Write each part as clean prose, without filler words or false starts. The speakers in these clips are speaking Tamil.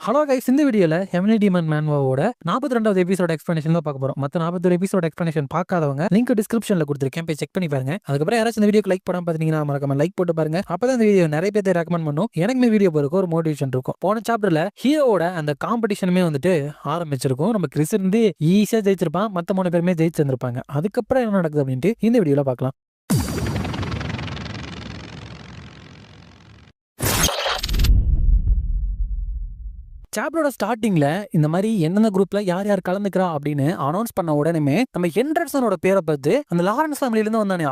ஹலோ கைஸ், இந்த வீடியோல ஹெவன்லி டீமன் மேன்வாவோட 42வது எபிசோட் எக்ஸ்பிளனேஷன் தான் பார்க்க போறோம். மற்ற 41 எபிசோட் எக்ஸ்பிளனேஷன் பார்க்காதவங்க லிங்க் டிஸ்கிரிப்ஷன்ல கொடுத்துருக்கேன், போய் செக் பண்ணி பாருங்க. அதுக்கப்புறம் யாராச்சும் இந்த வீடியோக்கு லைக் பண்ணாம பார்த்தீங்கன்னா மறக்காம லைக் போட்டு பாருங்க. அப்பதான் இந்த வீடியோ நிறைய பேர் ரெக்கமெண்ட் பண்ணும், எனக்குமே வீடியோ போறதுக்கு ஒரு மோட்டிவேஷன் இருக்கும். போன சாப்டர்ல ஹீரோவோட அந்த காம்படிஷனுமே வந்துட்டு ஆரம்பிச்சிருக்கும். நம்ம கிறிஸ் இருந்து ஈஸியா ஜெயிச்சிருப்பான், மற்ற 3 பேருமே ஜெயிச்சிருந்திருப்பாங்க. அதுக்கப்புறம் என்ன நடக்குது அப்படின்ட்டு இந்த வீடியோல பார்க்கலாம். சாப்டரோட ஸ்டார்டிங்ல இந்த மாதிரி எந்தெந்த குரூப்ல யார் யார் கலந்துக்கிறா அப்படின்னு அனௌன்ஸ் பண்ண உடனே நம்ம ஹெண்டர்சனோட பேரை பார்த்து அந்த லாரன்ஸ் ஃபேமிலில இருந்து வந்தானே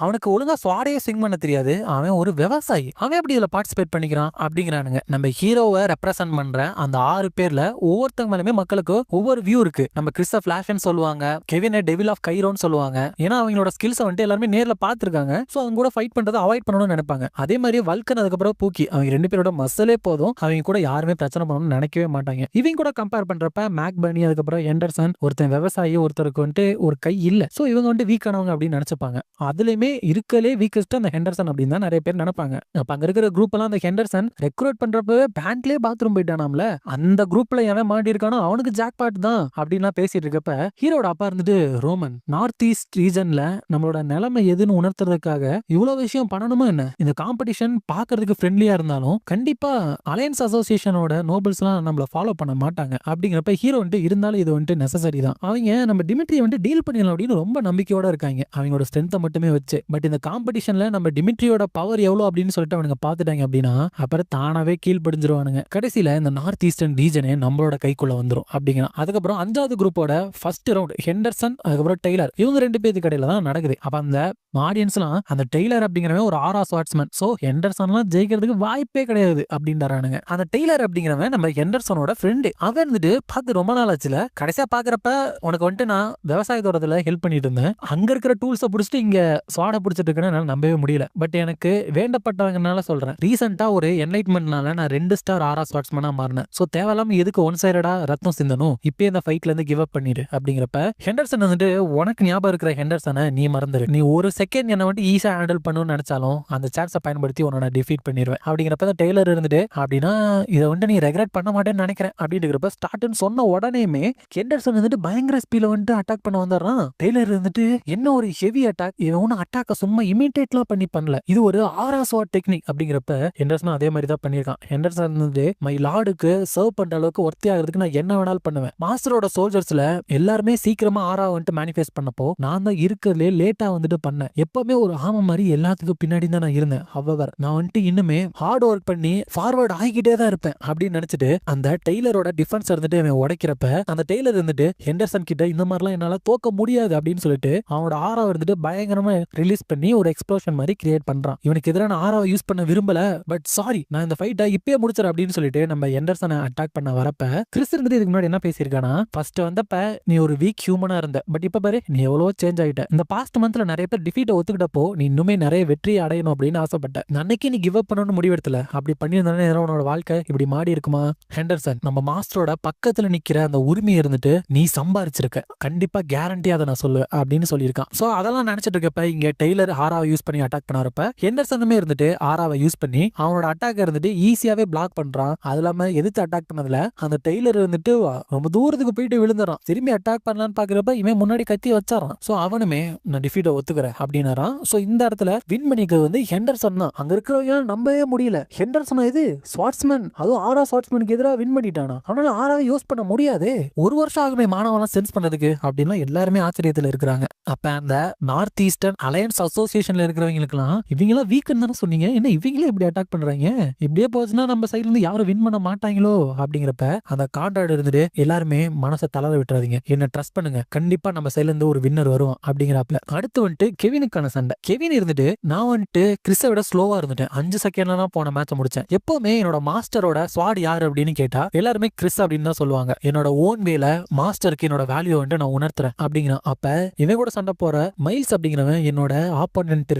அவனுக்கு ஒழுங்கா ஸ்வாடையே சிங் பண்ண தெரியாது, அவன் ஒரு விவசாயி, அவன் எப்படி இதுல பார்ட்டிசிபேட் பண்ணிக்கிறான் அப்படிங்கிறானுங்க. நம்ம ஹீரோவை ரெப்ரசென்ட் பண்ற அந்த 6 பேர்ல ஒவ்வொருத்தங்க மேலுமே மக்களுக்கு ஒவ்வொரு வியூ இருக்கு. நம்ம கிறிஸ்ட ஃபிளாஷ்னு சொல்லுவாங்க, கெவினை டெவில் ஆஃப் கைரோன்னு சொல்லுவாங்க. ஏன்னா அவங்களோட ஸ்கில்ஸை வந்துட்டு எல்லாருமே நேர்ல பாத்துருக்காங்க. சோ அவங்க கூட ஃபைட் பண்றதை அவாய்ட் பண்ணணும்னு நினைப்பாங்க. அதே மாதிரி வல்கன், அதுக்கப்புறம் பூக்கி, அவங்க 2 பேரோட மசலே போதும், அவங்க கூட யாருமே பிரச்சனை பண்ணணும்னு நினைக்கவே மாட்டாங்க. இவங்க கூட கம்பேர் பண்றப்ப மேக் பர்னி, அதுக்கப்புறம் ஹெண்டர்சன், ஒருத்தன் விவசாயி, ஒருத்தருக்கு வந்துட்டு ஒரு கை இல்ல, சோ இவங்க வந்துட்டு வீக்கானவங்க அப்படின்னு நினைச்சுப்பாங்க. அதுலயுமே இருக்கலே வீக்கஸ்ட் அந்த ஹெண்டர்சன் அப்படின்னு தான் நிறைய பேர் நினைப்பாங்க. அப்ப அங்க இருக்கிற குரூப் எல்லாம் அந்த ஹெண்டர்சன் ரெக்ரூட் பண்றப்பவே பேண்ட்லயே பாத்ரூம் போயிட்டானாம்ல, அந்த குரூப்ல எவன் மாட்டி இருக்கானோ அவனுக்கு ஜாக் பாட் தான் அப்படின்லாம் பேசிட்டு இருக்கப்ப ஹீரோட அப்பா இருந்துட்டு ரோமன், நார்த் ஈஸ்ட் ரீஜன்ல நம்மளோட நிலைமை எதுன்னு உணர்த்துறதுக்காக இவ்வளவு விஷயம் பண்ணணுமா என்ன? இந்த காம்படிஷன் பாக்குறதுக்கு ஃப்ரெண்ட்லியா இருந்தாலும் கண்டிப்பா அலையன்ஸ் அசோசியேஷனோட நோபல்ஸ் எல்லாம் நம்மள ஃபாலோ பண்ண மாட்டாங்க. அப்படிங்கிறப்ப ஹீரோ வந்துட்டு இருந்தாலும் இது வந்துட்டு நெசசரி தான். அவங்க நம்ம டிமிட்ரியை வந்துட்டு டீல் பண்ணிடலாம் அப்படின்னு ரொம்ப நம்பிக்கையோட இருக்காங்க, அவங்களோட ஸ்ட்ரென்த்தை மட்டுமே வச்சு. பட் இந்த காம்படிஷன்ல நம்ம டிமிட்ரியோட பவர் எவ்வளவு அப்படின்னு சொல்லிட்டு அவனுங்க பாத்துட்டாங்க அப்படின்னா அப்புறம் தானாவே கீழ்படிஞ்சிருவானுங்க. கடைசியில இந்த நார்த் ஈஸ்டர்ன் ரீஜனே நம்மளோட கைக்குள்ள வந்துடும் அப்படிங்கிற. அதுக்கப்புறம் 5வது குரூப்போட ஃபர்ஸ்ட் ரவுண்ட் ஹெண்டர்சன், அதுக்கப்புறம் டெய்லர், இவங்க 2 பேருக்கு கடையில தான் நடக்குது. அப்ப அந்த ஆடியன்ஸ்லாம் அந்த டெய்லர் அப்படிங்கிறவன் ஒரு ஆரா ஸ்வாட்ஸ்மேன், சோ ஹெண்டர்சன்லாம் ஜெயிக்கிறதுக்கு வாய்ப்பே கிடையாது அப்படின்றானுங்க. அந்த டெய்லர் அப்படிங்கிறவன் நம்ம ஹெண்டர்சனோட ஃப்ரெண்டு. அவன் இருந்துட்டு பார்த்து ரொம்ப நாள் ஆச்சுல, கடைசியா பாக்குறப்ப உனக்கு வந்துட்டு நான் விவசாய தோட்டத்துல ஹெல்ப் பண்ணிட்டு இருந்தேன், அங்க இருக்கிற டூல்ஸை பிடிச்சிட்டு இங்க ஸ்வாட பிடிச்சிட்டு இருக்கேன்னு என்னால நம்பவே முடியல. பட் எனக்கு வேண்டப்பட்டவங்கனால சொல்றேன், ரீசெண்டா ஒரு என்லைட்மெண்ட்னால நான் 2 ஸ்டார் ஆரா ஸ்வாட்ஸ்மேனா மாறினேன். சோ தேவையில்லாம எதுக்கு ஒன் சைடடா ரத்தம் சிந்தனும், இப்பயே இந்த ஃபைட்ல இருந்து கிவ் அப் பண்ணிடு அப்படிங்கிறப்ப ஹெண்டர்சன் வந்துட்டு உனக்கு ஞாபகம் இருக்கிற ஹெண்டர்சனை நீ மறந்துரு, நீ ஒரு செகண்ட் என்ன வந்துட்டு ஈஸியா ஹேண்டில் பண்ணணும்னு நினைச்சாலும் அந்த சான்ஸை பயன்படுத்தி உன்னை டிஃபீட் பண்ணிடுவேன் அப்படிங்கிறப்ப டெய்லர் இருந்துட்டு அப்படின்னா இதை வந்துட்டு நீ ரெக்ரெட் பண்ண மாட்டேன்னு நினைக்கிறேன் அப்படிங்கிறப்ப ஸ்டார்ட்னு சொன்ன உடனேயுமே ஹெண்டர்சன் வந்துட்டு பயங்கர ஸ்பீட்ல வந்துட்டு அட்டாக் பண்ண வந்துடுறான். டெய்லர் இருந்துட்டு என்ன ஒரு ஹெவி அட்டாக், இவன் ஒன்னும் அட்டாக்க சும்மா இமிட்டேட்லாம் பண்ணல, இது ஒரு ஆரா ஸ்வாட் டெக்னிக் அப்படிங்கிறப்ப ஹெண்டர்சன் அதே மாதிரி தான் பண்ணியிருக்கான். ஹெண்டர்சன் வந்து மை லார்டுக்கு சர்வ் பண்ற அளவுக்கு ஒர்த்தி ஆகிறதுக்கு நான் என்ன வேணாலும் பண்ணுவேன். மாஸ்டரோட சோல்ஜர்ஸ்ல எல்லாருமே சீக்கிரமா ஆரா வந்துட்டு மேனிஃபெஸ்ட் பண்ணப்போ நான் தான் இருக்கிறதுலே லேட்டா வந்துட்டு பண்ணேன். எப்பவுமே ஒரு ஆம மாதிரி எல்லாத்துக்கும் பின்னாடி தான் நான் இருந்தேன். ஹவவர் நான் வந்துட்டு இன்னுமே ஹார்ட் ஒர்க் பண்ணி ஃபார்வர்ட் ஆகிக்கிட்டே தான் இருப்பேன் அப்படின்னு நினைச்சிட்டு அந்த டெய்லரோட டிஃபென்ஸ் இருந்துட்டு அவன் உடைக்கிறப்ப அந்த டெய்லர் இருந்துட்டு ஹெண்டர்சன் கிட்ட இந்த மாதிரிலாம் என்னால தோக்க முடியாது அப்படின்னு சொல்லிட்டு அவனோட ஆராவை இருந்துட்டு பயங்கரமா ரிலீஸ் பண்ணி ஒரு எக்ஸ்ப்ளோஷன் மாதிரி கிரியேட் பண்றான். இவனுக்கு எதிரான ஆராவை யூஸ் பண்ண விரும்பல, பட் சாரி நான் இந்த ஃபைட்டை இப்பயே முடிச்சிட அப்படின்னு சொல்லிட்டு நம்ம ஹெண்டர்சனை அட்டாக் பண்ண வரப்ப கிறிஸ் இருந்துட்டு இதுக்கு முன்னாடி என்ன பேசியிருக்கானா, ஃபர்ஸ்ட் வந்தப்ப நீ ஒரு வீக் ஹியூமனா இருந்த, பட் இப்ப பாரு நீ எவ்வளவோ சேஞ்ச் ஆயிட்ட. இந்த பாஸ்ட் மந்த்ல நிறைய பேர் டிஃபீட்டை ஒத்துக்கிட்டப்போ நீ இன்னுமே நிறைய வெற்றி அடையணும் அப்படின்னு ஆசைப்பட்ட, அன்னைக்கு நீ கிவ் அப் பண்ணணும்னு முடிவெடுத்தல, அப்படி பண்ணியிருந்தானே உன்னோட வாழ்க்கை இப்படி மாறி இருக்குமா? ஹெண்டர்சன் நம்ம மாஸ்டரோட பக்கத்துல நிக்கிற அந்த உரிமை இருந்துட்டு நீ சம்பாரிச்சிருக்க, கண்டிப்பா கேரண்டி அதை நான் சொல்லுவேன் அப்படின்னு சொல்லியிருக்கான். சோ அதெல்லாம் நினைச்சிட்டு இருக்கப்ப இங்க டெய்லர் ஆராவை யூஸ் பண்ணி அட்டாக் பண்ணறப்ப ஹெண்டர்சனுமே இருந்துட்டு ஆராவை யூஸ் பண்ணி அவனோட அட்டாக் இருந்துட்டு ஈஸியாவே பிளாக் பண்றான். அது இல்லாம எதிர்த்து அட்டாக் பண்ணதுல அந்த டெய்லர் இருந்துட்டு ரொம்ப தூரத்துக்கு போயிட்டு விழுந்துறான். திரும்பி அட்டாக் பண்ணலான்னு பாக்குறப்ப இவன் முன்னாடி கத்தி வச்சாரான். சோ அவனுமே நான் டிஃபீட்டை ஒத்துக்கிறேன் அப்படின்னாரான். சோ இந்த இடத்துல வின் பண்ணிக்க வந்து ஹெண்டர்சன் தான். அங்க இருக்கிறவங்க நம்பவே முடியல, ஹெண்டர்சன் இது ஸ்வாட்ஸ்மேன், அதுவும் ஆரா ஸ்வாட்ஸ்மேனுக்கு எதிராக வின் பண்ணிட்டானா, அவனால ஆராவை யூஸ் பண்ண முடியாது, ஒரு வருஷம் ஆகுமே மாணவெல்லாம் சென்ஸ் பண்ணதுக்கு அப்படின்லாம் எல்லாருமே ஆச்சரியத்துல இருக்கிறாங்க. அப்ப அந்த நார்த் ஈஸ்டர்ன் அலையன்ஸ் அசோசியேஷன்ல இருக்கிறவங்களுக்குலாம் இவங்க எல்லாம் வீக்குன்னு தானே சொன்னீங்க, என்ன இவங்களே இப்படி அட்டாக் பண்றாங்க, இப்படியே போச்சுன்னா நம்ம சைட்ல இருந்து யாரும் வின் பண்ண மாட்டாங்களோ அப்படிங்கிறப்ப அந்த கான்ட்ராக்ட் இருந்துட்டு எல்லாருமே மனசை தளர விட்டுறாதீங்க, என்ன ட்ரஸ்ட் பண்ணுங்க, கண்டிப்பா நம்ம சைட்ல இருந்து ஒரு வின்னர் வருவோம் அப்படிங்கிறப்ப அடுத்து வந்துட்டு கெவினுக்கான சண்டை. கெவின் இருந்துட்டு நான் வந்துட்டு கிறிஸை விட ஸ்லோவா இருந்துட்டேன், 5 செகண்ட்ல போன மேட்சை முடிச்சேன். எப்பவுமே என்னோட மாஸ்டரோட ஸ்வாட் யாரு அப்படின்னு கேட்டா எல்லாருமே கிறிஸ் அப்படின்னு தான் சொல்லுவாங்க. என்னோட ஓன் வேல மாஸ்டருக்கு என்னோட வேல்யூ வந்து நான் உணர்த்துறேன் அப்படிங்கிறான். அப்ப இவன் கூட சண்டை போற மைல்ஸ் அப்படிங்கிறவன் என்னோட ஆப்போனன்ட்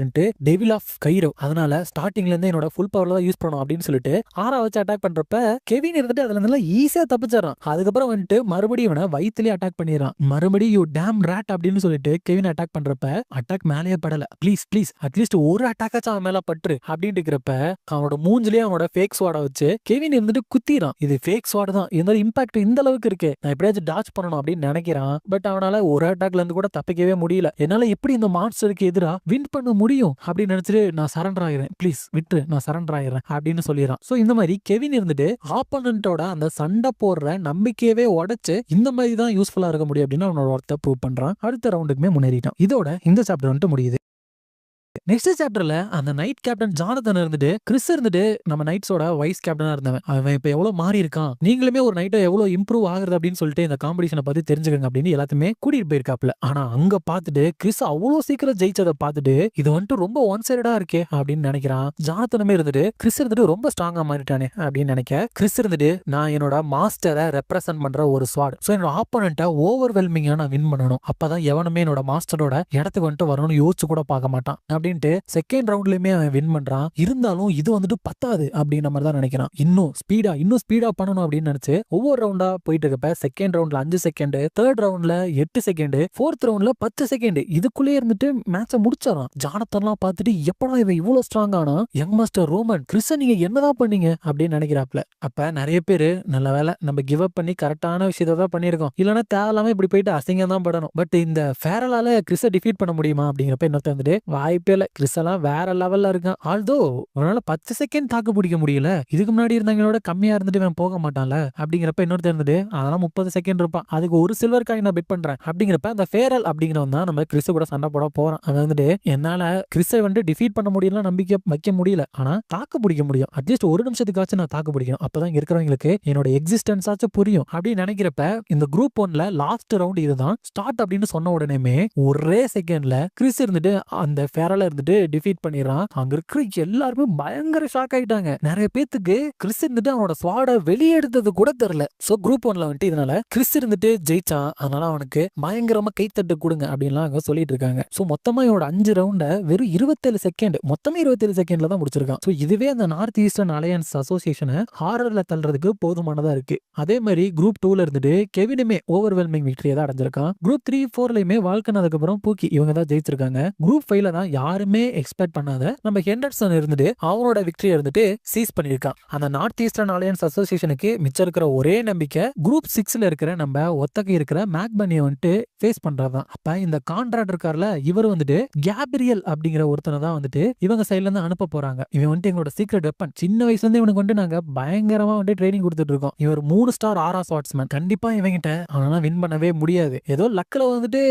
டெவில் ஆஃப் கைரோ, அதனால ஸ்டார்டிங்ல இருந்து என்னோட ஃபுல் பவர்ல தான் யூஸ் பண்ணணும் அப்படின்னு சொல்லிட்டு ஆரா வச்சு அட்டாக் பண்றப்ப கெவின் இருந்துட்டு அதுல இருந்து ஈஸியா தப்பிச்சிடறான். அதுக்கப்புறம் வந்துட்டு மறுபடியும் இவனை வயிற்றுலயே அட்டாக் பண்ணிடுறான். மறுபடியும் யூ டேம் ராட் அப்படின்னு சொல்லிட்டு கெவின் அட்டாக் பண்றப்ப அட்டாக் மேலேயே படல, ப்ளீஸ் ப்ளீஸ் அட்லீஸ்ட் ஒரு அட்டாக்காச்சும் அவன் மேல பற்று அப்படின்னு இருக்கிறப்ப அவனோட மூஞ்சிலேயே அவனோட ஃபேக் ஸ்வாட வச்சு கெவின் இருந்துட்டு குத்திரான். நினைக்கிறான் இது ஃபேக் ஸ்வாட் தான், இந்த இம்பாக்ட் இந்த அளவுக்கு இருக்கு, நான் எப்படியாச்சும் டாச் பண்ணணும் அப்படின்னு நினைக்கிறான். பட் அவனால ஒரு அட்டாக்ல இருந்து கூட தப்பிக்கவே முடியல. என்னால எப்படி இந்த மான்ஸ்டருக்கு எதிராக வின் பண்ண முடியும் அப்படின்னு நினைச்சிட்டு நான் சரண்டர் ஆகிறேன், ப்ளீஸ் விட்டு நான் சரண்டர் ஆகிறேன் அப்படின்னு சொல்லிடுறான். சோ இந்த மாதிரி கெவின் இருந்துட்டு ஆப்போனன்ட்டோட அந்த சண்டை போடுற நம்பிக்கையவே உடைச்சு இந்த மாதிரி தான் யூஸ்ஃபுல்லா இருக்க முடியும் அப்படின்னு அவனோட ஒர்த்தை ப்ரூவ் பண்றான். அடுத்த ரவுண்டுக்குமே முன்னேறிட்டான். இதோட இந்த சாப்டர் வந்துட்டு முடியுது. நெக்ஸ்ட் சாப்டர்ல அந்த நைட் கேப்டன் ஜானதன் இருந்துட்டு கிறிஸ் இருந்துட்டு நம்ம நைட்ஸோட வைஸ் கேப்டனா இருந்தவன். அவன் இப்ப எவ்வளவு மாறி இருக்கான், நீங்களுமே ஒரு நைட்டை எவ்வளவு இம்ப்ரூவ் ஆகுறது அப்படின்னு சொல்லிட்டு இந்த காம்படிஷனை பத்தி தெரிஞ்சுக்கங்க அப்படின்னு எல்லாத்தையுமே கூட்டிட்டு போயிருக்காப்ல. ஆனா அங்க பாத்துட்டு கிறிஸ் அவ்வளவு சீக்கிரம் ஜெயிச்சதை பார்த்துட்டு இது வந்துட்டு ரொம்ப ஒன் சைடா இருக்கே அப்படின்னு நினைக்கிறான். ஜானதனுமே இருந்துட்டு கிறிஸ் இருந்துட்டு ரொம்ப ஸ்ட்ராங்கா மாறிட்டானே அப்படின்னு நினைக்க, கிறிஸ் இருந்துட்டு நான் என்னோட மாஸ்டரை ரெப்ரசென்ட் பண்ற ஒரு ஸ்வாட், சோ என்னோட ஆப்போனன்ட்டை ஓவர்வெல்மிங்கா நான் வின் பண்ணணும், அப்பதான் எவனுமே என்னோட மாஸ்டரோட இடத்துக்கு வந்துட்டு வரணும்னு யோசிச்சு கூட பார்க்க மாட்டான் அப்படின்ட்டு செகண்ட் ரவுண்ட்லயுமே அவன் வின் பண்றான். இருந்தாலும் இது வந்துட்டு பத்தாது அப்படின்ற மாதிரி தான் நினைக்கிறான். இன்னும் ஸ்பீடா பண்ணணும் அப்படின்னு நினைச்சு ஒவ்வொரு ரவுண்டா போயிட்டு இருக்கப்ப செகண்ட் ரவுண்ட்ல 5 செகண்ட், தேர்ட் ரவுண்ட்ல 8 செகண்ட், ஃபோர்த் ரவுண்ட்ல 10 செகண்ட் இதுக்குள்ளே இருந்துட்டு மேட்சை முடிச்சாரான். ஜானத்தன்லாம் பார்த்துட்டு எப்படா இவன் இவ்வளவு ஸ்ட்ராங் ஆனா, யங் மாஸ்டர் ரோமன் கிறிஸ் நீங்க என்னதான் பண்ணீங்க அப்படின்னு நினைக்கிறாப்ல. அப்ப நிறைய பேரு நல்ல வேலை நம்ம கிவ் அப் பண்ணி கரெக்டான விஷயத்தை தான் பண்ணிருக்கோம், இல்லைன்னா தேவையில்லாம இப்படி போயிட்டு அசிங்கம் தான் படணும். பட் இந்த ஃபேரலால கிறிஸை டிஃபீட் பண்ண முடியுமா அப்படிங்கிறப்ப இன்னொருத்த வந்துட்டு வாய்ப்பே இல்ல, கிறிஸ் எல்லாம் வேற லெவல்ல இருக்கான். ஆல்தோ அவனால 10 செகண்ட் தாக்கு பிடிக்க முடியல, இதுக்கு முன்னாடி இருந்தவங்களோட கம்மியா இருந்துட்டு இவன் போக மாட்டான்ல அப்படிங்கிறப்ப இன்னொருத்த இருந்துட்டு அதெல்லாம் 30 செகண்ட் இருப்பான், அதுக்கு ஒரு சில்வர் காயின் நான் பெட் பண்றேன் அப்படிங்கிறப்ப அந்த ஃபேரல் அப்படிங்கிறவன் தான் நம்ம கிறிஸ் கூட சண்டை போட போறான். அவன் வந்துட்டு என்னால கிறிஸை வந்துட்டு டிஃபீட் பண்ண முடியல, நம்பிக்கை வைக்க முடியல, ஆனா தாக்கு பிடிக்க முடியும், அட்லீஸ்ட் ஒரு நிமிஷத்துக்காச்சும் நான் தாக்கு பிடிக்கணும், அப்பதான் இருக்கிறவங்களுக்கு என்னோட எக்ஸிஸ்டன்ஸ் ஆச்சும் புரியும் அப்படின்னு நினைக்கிறப்ப இந்த குரூப் 1ல லாஸ்ட் ரவுண்ட் இதுதான் ஸ்டார்ட் அப்படின்னு சொன்ன உடனே ஒரே செகண்ட்ல கிறிஸ் இருந்துட்டு அந்த ஃபேரல இருந்துட்டு டிஃபீட் பண்ணிடுறான். அங்க இருக்கிற எல்லாருமே பயங்கர ஷாக் ஆயிட்டாங்க. நிறைய பேத்துக்கு கிறிஸ் இருந்துட்டு அவனோட ஸ்வாட வெளியே எடுத்தது கூட தெரியல. சோ குரூப் 1ல வந்துட்டு இதனால கிறிஸ் இருந்துட்டு ஜெயிச்சான், அதனால அவனுக்கு பயங்கரமா கைத்தட்டு கொடுங்க அப்படின்லாம் அங்க சொல்லிட்டு இருக்காங்க. சோ மொத்தமா இவனோட 5 ரவுண்ட வெறும் 27 செகண்ட், மொத்தமே 27 செகண்ட்ல தான் முடிச்சிருக்கான். சோ இதுவே அந்த நார்த் ஈஸ்டர்ன் அலையன்ஸ் அசோசியேஷனை ஹாரர்ல தள்ளுறதுக்கு போதுமானதா இருக்கு. அதே மாதிரி குரூப் 2ல இருந்துட்டு கெவினுமே ஓவர்வெல்மிங் விக்டரியை தான் அடைஞ்சிருக்கான். குரூப் 3, 4லயுமே வால்கன் அதுக்கப்புறம் பூக்கி இவங்க தான் ஜெயிச்சிருக்காங்க. குரூப் 5ல தான் யாருமே எக்ஸ்பெக்ட் பண்ணாத நம்ம ஹெண்டர்சன் இருந்துட்டு அவனோட விக்டரியை இருந்துட்டு சீஸ் பண்ணிருக்கான். அந்த நார்த் ஈஸ்டர்ன் அலையன்ஸ் அசோசியேஷனுக்கு மிச்சம் இருக்கிற ஒரே நம்பிக்கை குரூப் 6ல இருக்கிற நம்ம ஒத்தகை இருக்கிற மேக்பனியை வந்துட்டு ஃபேஸ் பண்றதுதான். அப்ப இந்த கான்ட்ராக்ட் இருக்கார்ல, இவர் வந்துட்டு கேப்ரியல் அப்படிங்கிற ஒருத்தனை தான் வந்துட்டு இவங்க சைட்ல இருந்து அனுப்ப போறாங்க. இவன் வந்துட்டு எங்களோட சீக்ரெட் வெப்பன், சின்ன வயசுல இருந்து இவனுக்கு வந்துட்டு நாங்க பயங்கரமா வந்துட்டு ட்ரைனிங் கொடுத்துட்டு இருக்கோம். இவர் 3 ஸ்டார் ஆரா ஸ்வாட்ஸ்மேன், கண்டிப்பா இவங்கிட்ட அவனால வின் பண்ணவே முடியாது. ஏதோ லக்ல வந்துட்டு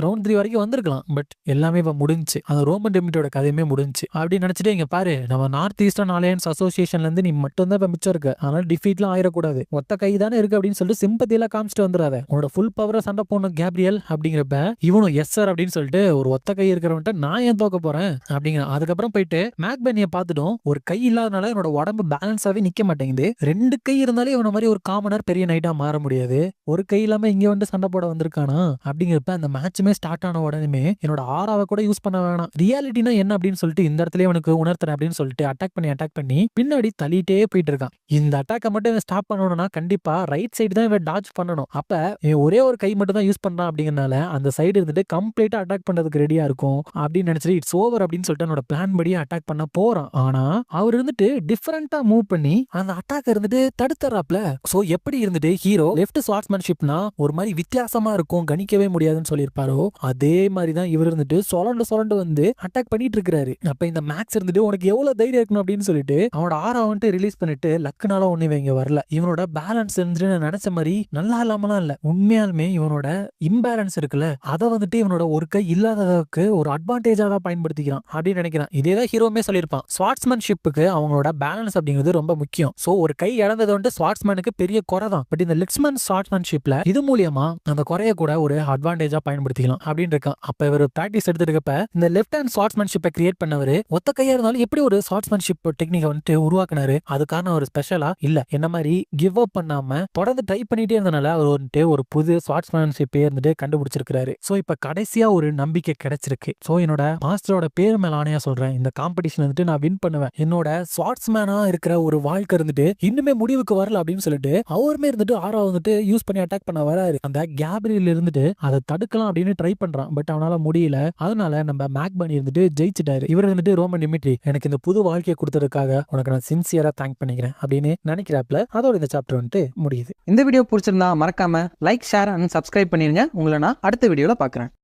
ரவுண்ட் 3 வரைக்கும் வந்திருக்கலாம், பட் எல்லாமே இப்ப முடிஞ்சு, அந்த ரோமன் டெமிட்டோட கதையுமே முடிஞ்சு அப்படின்னு நினைச்சிட்டு இங்க பாரு நம்ம நார்த் ஈஸ்டர்ன் அலையன்ஸ் அசோசியேஷன்ல இருந்து நீ மட்டும் தான் இப்ப மிச்சம் இருக்கு, அதனால டிஃபீட்லாம் ஆயிடக்கூடாது, ஒத்த கை தானே இருக்கு அப்படின்னு சொல்லிட்டு சிம்பத்தி எல்லாம் காமிச்சிட்டு வந்துடாத, உன்னோட ஃபுல் பவரை சண்டை போடணும் கேப்ரியல் அப்படிங்கிறப்ப இவனும் எஸ் சார் அப்படின்னு சொல்லிட்டு ஒரு ஒத்த கை இருக்கிறவன்ட்ட நான் ஏன் தோக்க போறேன் அப்படிங்கிற. அதுக்கப்புறம் போயிட்டு மேக்பெனியை பார்த்துட்டோம், ஒரு கை இல்லாதனால என்னோட உடம்பு பேலன்ஸாவே நிக்க மாட்டேங்குது, 2 கை இருந்தாலே இவன மாதிரி ஒரு காமனர் பெரிய நைட்டா மாற முடியாது, ஒரு கை இல்லாம இங்க வந்து சண்டை போட வந்திருக்கானா அப்படிங்கிறப்ப அந்த மேட்சுமே ஸ்டார்ட் ஆன உடனே என்னோட ஆறாவை கூட யூஸ் பண்ண வேணாம், ரியாலிட்டினா என்ன அப்படின்னு சொல்லிட்டு இந்த இடத்துல அவனுக்கு உணர்த்தறேன் அப்படின்னு சொல்லிட்டு அட்டாக் பண்ணி பின்னாடி தள்ளிட்டே போயிட்டு இருக்கான். இந்த அட்டாக்கை மட்டும் ஸ்டாப் பண்ணணும்னா கண்டிப்பா ரைட் சைடு தான் இவன் டாச் பண்ணணும். அப்ப ஒரே ஒரு கை மட்டும் தான் யூஸ் பண்றான் அப்படிங்கறனால அந்த சைடு இருந்துட்டு கம்ப்ளீட்டா அட்டாக் பண்றதுக்கு ரெடியா இருக்கும் அப்படின்னு நினைச்சிட்டு இட்ஸ் ஓவர் அப்படின்னு சொல்லிட்டு அவனோட பிளான் படியே அட்டாக் பண்ண போறான். ஆனா அவர் இருந்துட்டு டிஃபரெண்டா மூவ் பண்ணி அந்த அட்டாக் இருந்துட்டு தடுத்துறாப்ல. சோ எப்படி இருந்துட்டு ஹீரோ லெஃப்ட் ஸ்வாட்ஸ்மேன்ஷிப்னா ஒரு மாதிரி வித்தியாசமா இருக்கும், கணிக்கவே முடியாதுன்னு சொல்லியிருப்பாரோ அதே மாதிரி தான் இவர் இருந்துட்டு சொலண்டு வந்து அட்டாக் பண்ணிட்டு இருக்காரு. அப்ப இந்த மேக்ஸ் இருந்துட்டு உனக்கு எவ்வளவு தைரியம் இருக்கணும் அப்படின்னு சொல்லிட்டு அவனோட ஆரா வந்துட்டு ரிலீஸ் பண்ணிட்டு லக்குனால ஒண்ணு இவங்க வரல. இவனோட பேலன்ஸ் இருந்துட்டு நினைச்ச மாதிரி நல்லா இல்லாமலாம் இல்ல, உண்மையாலுமே இவனோட இம்பேலன்ஸ் இருக்குல்ல அதை வந்துட்டு இவனோட ஒரு கை இல்லாததுக்கு ஒரு அட்வான்டேஜா தான் பயன்படுத்திக்கிறான் அப்படின்னு நினைக்கிறான். இதேதான் ஹீரோமே சொல்லியிருப்பான், ஸ்வாட்ஸ்மேன்ஷிப்புக்கு அவங்களோட பேலன்ஸ் அப்படிங்கிறது ரொம்ப முக்கியம். சோ ஒரு கை இழந்தது வந்துட்டு ஸ்வாட்ஸ்மேனுக்கு பெரிய குறை தான், பட் இந்த லெக்ஸ்மேன் ஸ்வாட்ஸ்மேன்ஷிப்ல இது மூலியமா அந்த குறைய கூட ஒரு அட்வான்டேஜா பயன்படுத்திக்கலாம் அப்படின்னு இருக்கான். அப்ப இவர் பிராக்டிஸ் எடுத்துருக்கப்ப இந்த லெஃப்ட் ஹேண்ட் ஸ்வாட்ஸ்மேன்ஷிப்பை கிரியேட் பண்ணவரு ஒத்த கையா இருந்தாலும் எப்படி ஒரு ஸ்வாட்ஸ்மேன்ஷிப் டெக்னிக்கை வந்துட்டு உருவாக்குனாரு, அதுக்கான ஒரு ஸ்பெஷலா இல்ல என்ன மாதிரி கிவ் அப் பண்ணாம தொடர்ந்து ட்ரை பண்ணிட்டே இருந்தனால அவர் வந்துட்டு ஒரு புது ஸ்வாட்ஸ்மேன்ஷிப் இருந்துட்டு கண்டுபிடிச்சிருக்காரு. சோ இப்ப கடைசியா ஒரு நம்பிக்கை கிடைச்சிருக்கு. சோ என்னோட மாஸ்டரோட பேர் மேல ஆணையா சொல்றேன், இந்த காம்படிஷன் வந்துட்டு நான் வின் பண்ணுவேன், என்னோட ஸ்வாட்ஸ்மேனா இருக்கிற ஒரு வாழ்க்கை இருந்துட்டு இன்னுமே முடிவுக்கு வரல அப்படின்னு சொல்லிட்டு அவருமே இருந்துட்டு ஆரா வந்துட்டு யூஸ் பண்ணி அட்டாக் பண்ண வராரு. அந்த கேப்ரியல் இருந்துட்டு அதை தடுக்கலாம் அப்படின்னு ட்ரை பண்றான், பட் அவனால முடியல. அதனால நம்ம மேக்பனி இருந்துட்டு வந்துட்டு ஜெயிச்சிட்டாரு. இவர் வந்துட்டு ரோமன் டிமிட்ரி எனக்கு இந்த புது வாழ்க்கையை கொடுத்ததுக்காக உனக்கு நான் சின்சியரா தேங்க் பண்ணிக்கிறேன் அப்படின்னு நினைக்கிறாப்ல. அதோட இந்த சாப்டர் வந்துட்டு முடியுது. இந்த வீடியோ பிடிச்சிருந்தா மறக்காம லைக், ஷேர் அண்ட் சப்ஸ்கிரைப் பண்ணிருங்க. உங்களை நான் அடுத்த வீடியோல பாக்குறேன்.